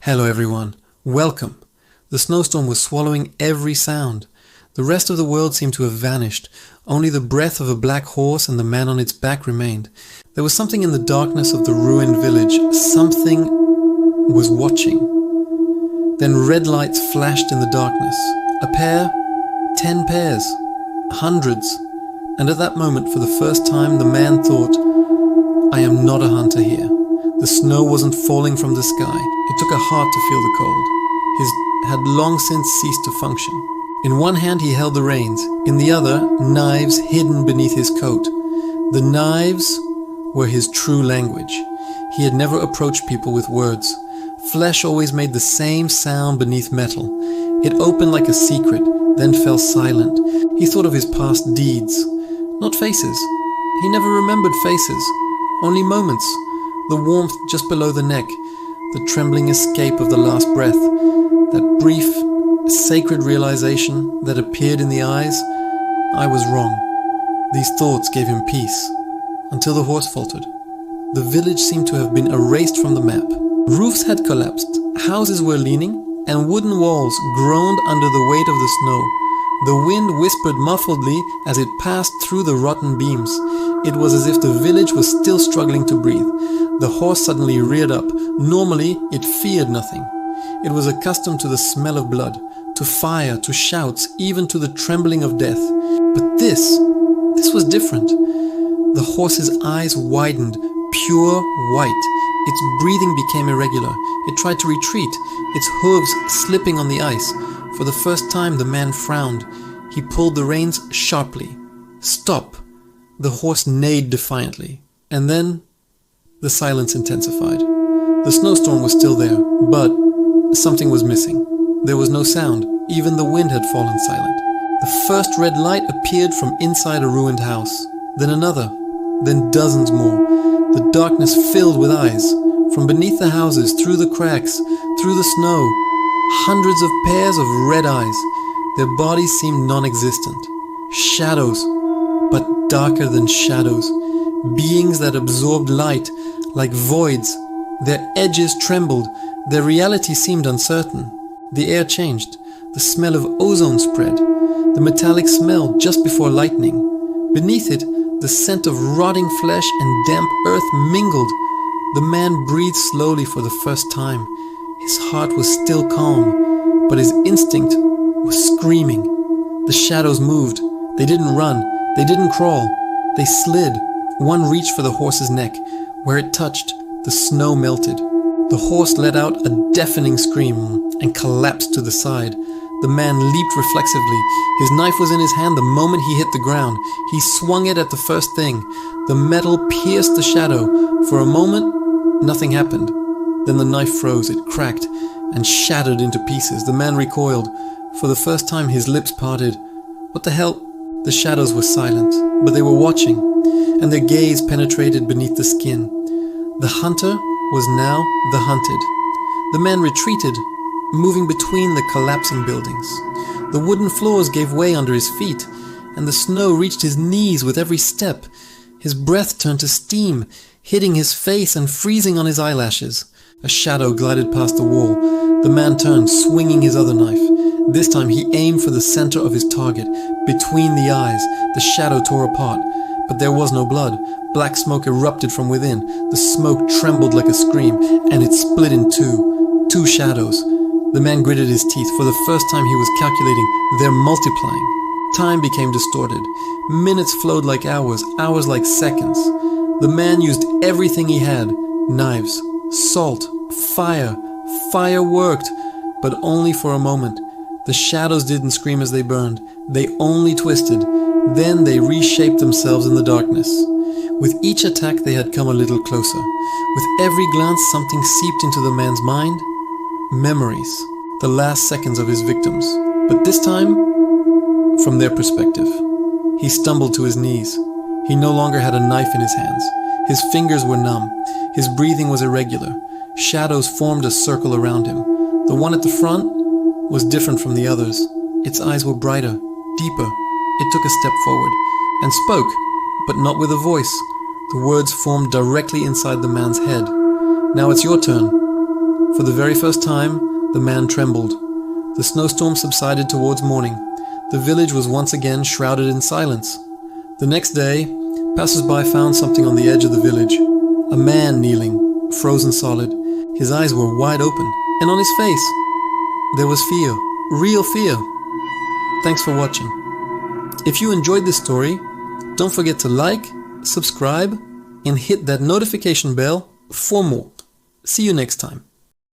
Hello everyone, welcome. The snowstorm was swallowing every sound. The rest of the world seemed to have vanished. Only the breath of a black horse and the man on its back remained. There was something in the darkness of the ruined village. Something was watching. Then red lights flashed in the darkness. A pair, 10 pairs, hundreds. And at that moment, for the first time, the man thought, I am not a hunter here. The snow wasn't falling from the sky. It took a heart to feel the cold. His had long since ceased to function. In one hand he held the reins, in the other, knives hidden beneath his coat. The knives were his true language. He had never approached people with words. Flesh always made the same sound beneath metal. It opened like a secret, then fell silent. He thought of his past deeds, not faces. He never remembered faces, only moments. The warmth just below the neck, the trembling escape of the last breath, that brief, sacred realization that appeared in the eyes. I was wrong. These thoughts gave him peace, until the horse faltered. The village seemed to have been erased from the map. Roofs had collapsed, houses were leaning, and wooden walls groaned under the weight of the snow. The wind whispered muffledly as it passed through the rotten beams. It was as if the village was still struggling to breathe. The horse suddenly reared up. Normally, it feared nothing. It was accustomed to the smell of blood, to fire, to shouts, even to the trembling of death. But this was different. The horse's eyes widened, pure white. Its breathing became irregular. It tried to retreat, its hooves slipping on the ice. For the first time, the man frowned. He pulled the reins sharply. Stop! The horse neighed defiantly. And then the silence intensified. The snowstorm was still there, but something was missing. There was no sound. Even the wind had fallen silent. The first red light appeared from inside a ruined house. Then another. Then dozens more. The darkness filled with eyes. From beneath the houses, through the cracks, through the snow, hundreds of pairs of red eyes. Their bodies seemed non-existent. Shadows, but darker than shadows. Beings that absorbed light, like voids. Their edges trembled. Their reality seemed uncertain. The air changed. The smell of ozone spread. The metallic smell just before lightning. Beneath it, the scent of rotting flesh and damp earth mingled. The man breathed slowly for the first time. His heart was still calm, but his instinct was screaming. The shadows moved. They didn't run. They didn't crawl. They slid. One reached for the horse's neck. Where it touched, the snow melted. The horse let out a deafening scream and collapsed to the side. The man leaped reflexively. His knife was in his hand the moment he hit the ground. He swung it at the first thing. The metal pierced the shadow. For a moment, nothing happened. Then the knife froze. It cracked and shattered into pieces. The man recoiled. For the first time, his lips parted. What the hell? The shadows were silent, but they were watching, and their gaze penetrated beneath the skin. The hunter was now the hunted. The man retreated, moving between the collapsing buildings. The wooden floors gave way under his feet, and the snow reached his knees with every step. His breath turned to steam, hitting his face and freezing on his eyelashes. A shadow glided past the wall. The man turned, swinging his other knife. This time he aimed for the center of his target. Between the eyes, the shadow tore apart. But there was no blood. Black smoke erupted from within. The smoke trembled like a scream, and it split in two. Two shadows. The man gritted his teeth. For the first time he was calculating. They're multiplying. Time became distorted. Minutes flowed like hours, hours like seconds. The man used everything he had. Knives, salt, fire. Fire worked, but only for a moment. The shadows didn't scream as they burned. They only twisted. Then they reshaped themselves in the darkness. With each attack they had come a little closer. With every glance something seeped into the man's mind. Memories. The last seconds of his victims. But this time, from their perspective. He stumbled to his knees. He no longer had a knife in his hands. His fingers were numb. His breathing was irregular. Shadows formed a circle around him. The one at the front was different from the others. Its eyes were brighter, deeper. It took a step forward and spoke, but not with a voice. The words formed directly inside the man's head. Now it's your turn. For the very first time, the man trembled. The snowstorm subsided towards morning. The village was once again shrouded in silence. The next day, passers-by found something on the edge of the village. A man kneeling, frozen solid. His eyes were wide open, and on his face, there was fear, real fear. Thanks for watching. If you enjoyed this story, don't forget to like, subscribe, and hit that notification bell for more. See you next time.